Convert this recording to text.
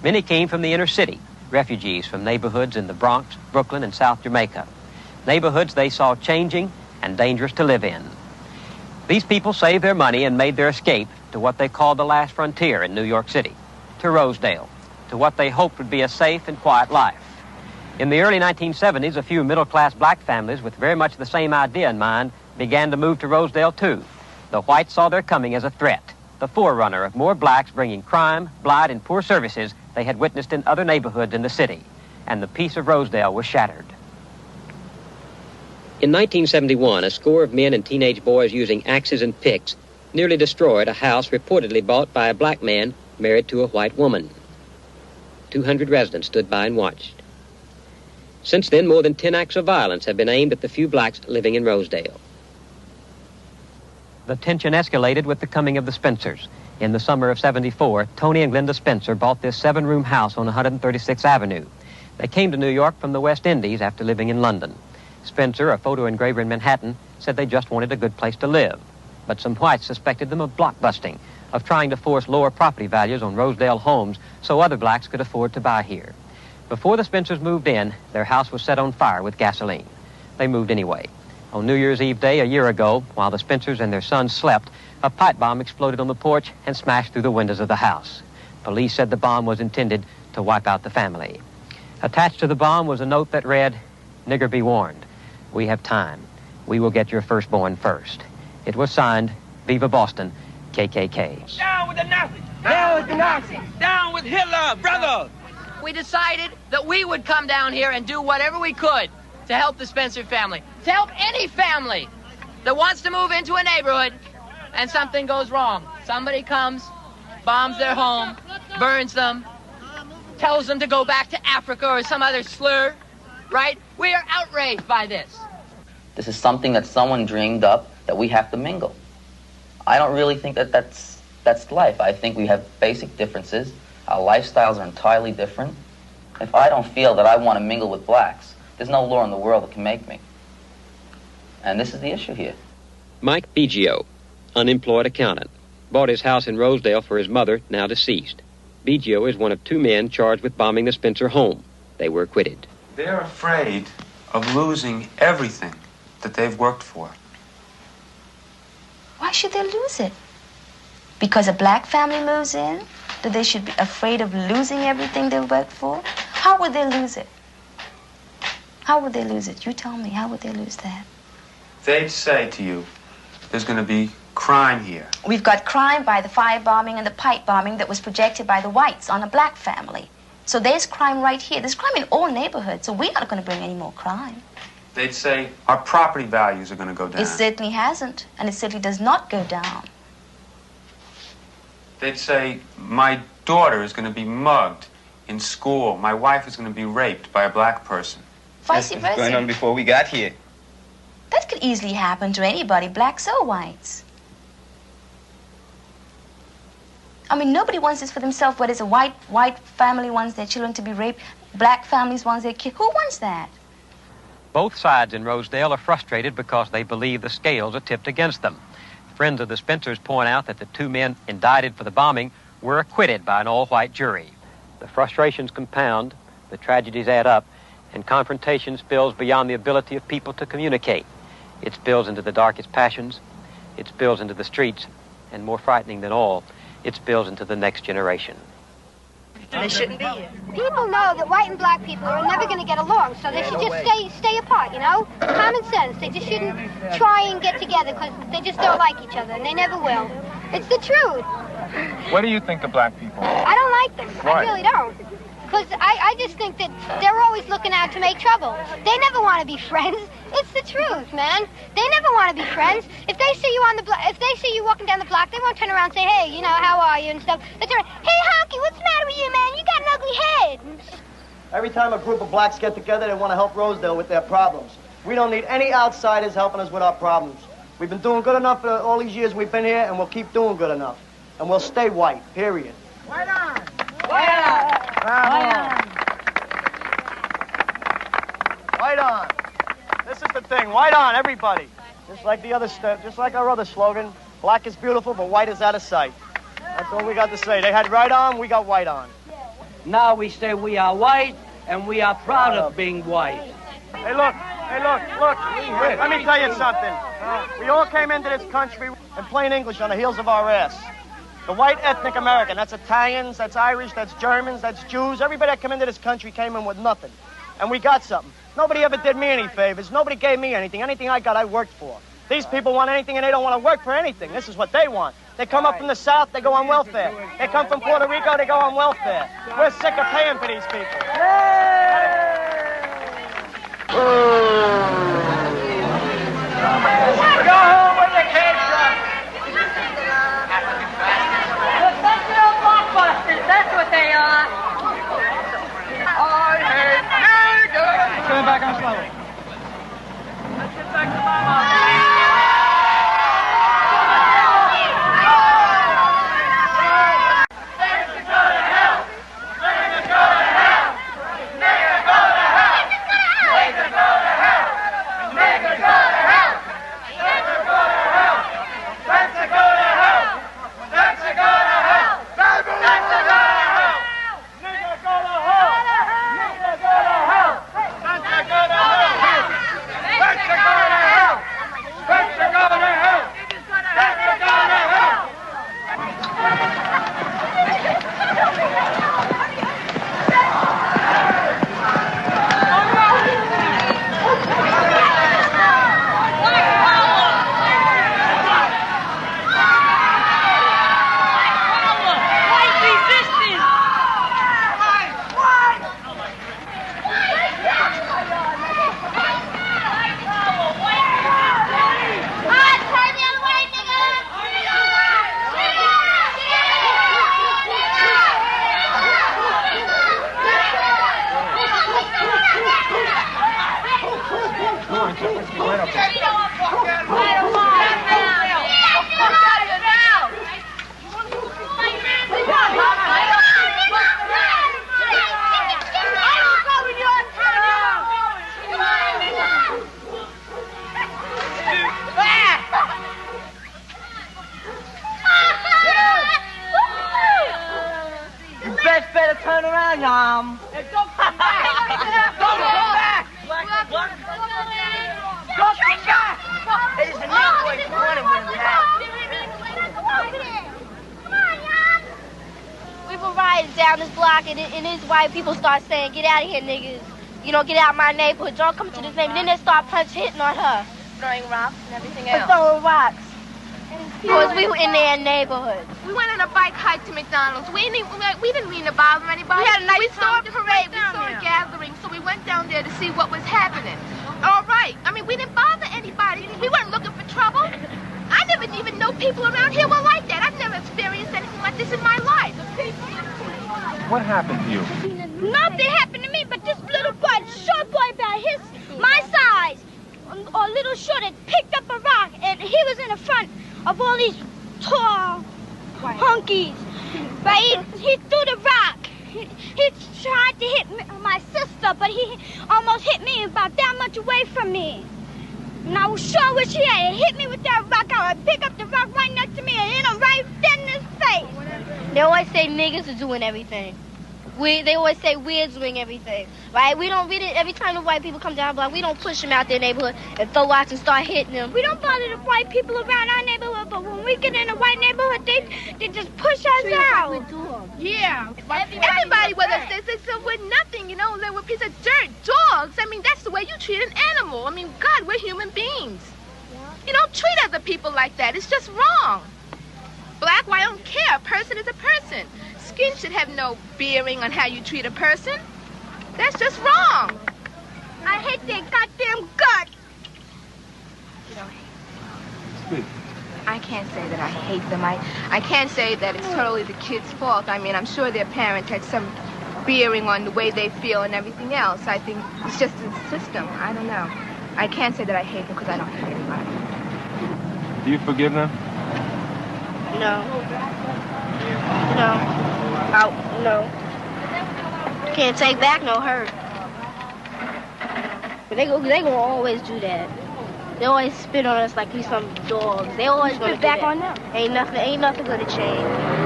Many came from the inner city, refugees from neighborhoods in the Bronx, Brooklyn, and South Jamaica. Neighborhoods they saw changing and dangerous to live in. These people saved their money and made their escape to what they called the last frontier in New York City, to Rosedale, to what they hoped would be a safe and quiet life. In the early 1970s, a few middle-class black families with very much the same idea in mind began to move to Rosedale, too. The whites saw their coming as a threat, the forerunner of more blacks bringing crime, blight, and poor services they had witnessed in other neighborhoods in the city, and the peace of Rosedale was shattered. In 1971, a score of men and teenage boys using axes and picks nearly destroyed a house reportedly bought by a black man married to a white woman. 200 residents stood by and watched. Since then, more than 10 acts of violence have been aimed at the few blacks living in Rosedale. The tension escalated with the coming of the Spencers. In the summer of '74, Tony and Glenda Spencer bought this 7-room house on 136th Avenue. They came to New York from the West Indies after living in London. Spencer, a photo engraver in Manhattan, said they just wanted a good place to live. But some whites suspected them of blockbusting, of trying to force lower property values on Rosedale homes so other blacks could afford to buy here. Before the Spencers moved in, their house was set on fire with gasoline. They moved anyway. On New Year's Eve day a year ago, while the Spencers and their sons slept, a pipe bomb exploded on the porch and smashed through the windows of the house. Police said the bomb was intended to wipe out the family. Attached to the bomb was a note that read, "Nigger, be warned. We have time. We will get your firstborn first." It was signed, "Viva Boston, KKK." Down with the Nazis! Down with the Nazis! Down with Hitler, brother! We decided that we would come down here and do whatever we could to help the Spencer family, to help any family that wants to move into a neighborhood and something goes wrong. Somebody comes, bombs their home, burns them, tells them to go back to Africa or some other slur, right? We are outraged by this. This is something that someone dreamed up that we have to mingle. I don't really think that that's life. I think we have basic differences. Our lifestyles are entirely different. If I don't feel that I want to mingle with blacks, there's no law in the world that can make me. And this is the issue here. Mike Biggio, unemployed accountant, bought his house in Rosedale for his mother, now deceased. Biggio is one of 2 men charged with bombing the Spencer home. They were acquitted. They're afraid of losing everything that they've worked for. Why should they lose it? Because a black family moves in? That they should be afraid of losing everything they worked for? How would they lose it? How would they lose it? You tell me, how would they lose that? They'd say to you, there's going to be crime here. We've got crime by the firebombing and the pipe bombing that was projected by the whites on a black family. So there's crime right here. There's crime in all neighborhoods, so we're not going to bring any more crime. They'd say our property values are going to go down. It certainly hasn't, and it certainly does not go down. They'd say my daughter is going to be mugged in school. My wife is going to be raped by a black person. Vice versa. That's going on before we got here. That could easily happen to anybody, blacks or whites. I mean, nobody wants this for themselves, whether it's a white family wants their children to be raped, black families wants their kids. Who wants that? Both sides in Rosedale are frustrated because they believe the scales are tipped against them. Friends of the Spencers point out that the 2 men indicted for the bombing were acquitted by an all-white jury. The frustrations compound, the tragedies add up, and confrontation spills beyond the ability of people to communicate. It spills into the darkest passions, it spills into the streets, and more frightening than all, it spills into the next generation. They shouldn't be here. People know that white and black people are never going to get along, so they should just stay apart, you know? Common sense. They just shouldn't try and get together because they just don't like each other, and they never will. It's the truth. What do you think of black people? I don't like them. Why? I really don't. Because I just think that they're always looking out to make trouble. They never want to be friends. It's the truth, man. They never want to be friends. If they see you on the block, if they see you walking down the block, they won't turn around and say, "Hey, you know, how are you?" and stuff. They turn around, "Hey, Honky, what's the matter with you, man? You got an ugly head." Every time a group of blacks get together, they want to help Rosedale with their problems. We don't need any outsiders helping us with our problems. We've been doing good enough for all these years we've been here, and we'll keep doing good enough. And we'll stay white, period. White on! White on! White on! White on. This is the thing. White on, everybody. Just like the other just like our other slogan, black is beautiful, but white is out of sight. That's all we got to say. They had right on, we got white on. Now we say we are white, and we are proud of being white. Hey, look. Let me tell you something. We all came into this country in plain English on the heels of our ass. The white ethnic American, that's Italians, that's Irish, that's Germans, that's Jews. Everybody that came into this country came in with nothing. And we got something. Nobody ever did me any favors. Nobody gave me anything. Anything I got, I worked for. These people want anything, and they don't want to work for anything. This is what they want. They come up from the South, they go on welfare. They come from Puerto Rico, they go on welfare. We're sick of paying for these people. Go home with the kids, son. Professional blockbusters, that's what they are. I hate niggers. Turn back on slowly. Let's get back to mama. Turn around, Yum. Hey, don't come back. Don't come back. Don't come back. There's a new boy running with him now. Come on, Yum. We were riding down this block, and these white people start saying, "Get out of here, niggas. You know, get out of my neighborhood. Don't come to this neighborhood." And then they start hitting on her. Throwing rocks and everything else. Throwing rocks. Because we were in their neighborhood. We went on a bike hike to McDonald's. We didn't mean to bother anybody. We had a nice we saw a parade, we saw a gathering, so we went down there to see what was happening. All right. I mean, we didn't bother anybody. We weren't looking for trouble. I never even know people around here were like that. I've never experienced anything like this in my life. What happened to you? Nothing happened to me, but this little boy, short boy about my size, or little short, had picked up a rock, and he was in the front of all these tall honkies. But he threw the rock. He tried to hit my sister, but he almost hit me about that much away from me. And I was sure wish he had hit me with that rock. I would pick up the rock right next to me and hit him right dead in his face. They always say niggas are doing everything. They always say we're doing everything, right? We don't read it every time the white people come down the block. We don't push them out their neighborhood and throw rocks and start hitting them. We don't bother the white people around our neighborhood, but when we get in a white neighborhood, they just push us out. Yeah. Everybody with us, they said we're nothing, you know, they were a piece of dirt, dogs. I mean, that's the way you treat an animal. I mean, God, we're human beings. You don't treat other people like that. It's just wrong. Black, white, I don't care. A person is a person. Skin should have no bearing on how you treat a person. That's just wrong. I hate their goddamn guts. You don't hate Speak. them. I can't say that I hate them. I can't say that it's totally the kids' fault. I mean, I'm sure their parents had some bearing on the way they feel and everything else. I think it's just the system. I don't know. I can't say that I hate them because I don't hate anybody. Do you forgive them? No. No. Can't take back no hurt. But they gonna always do that. They always spit on us like we some dogs. They always gonna spit back on them. Ain't nothing gonna change.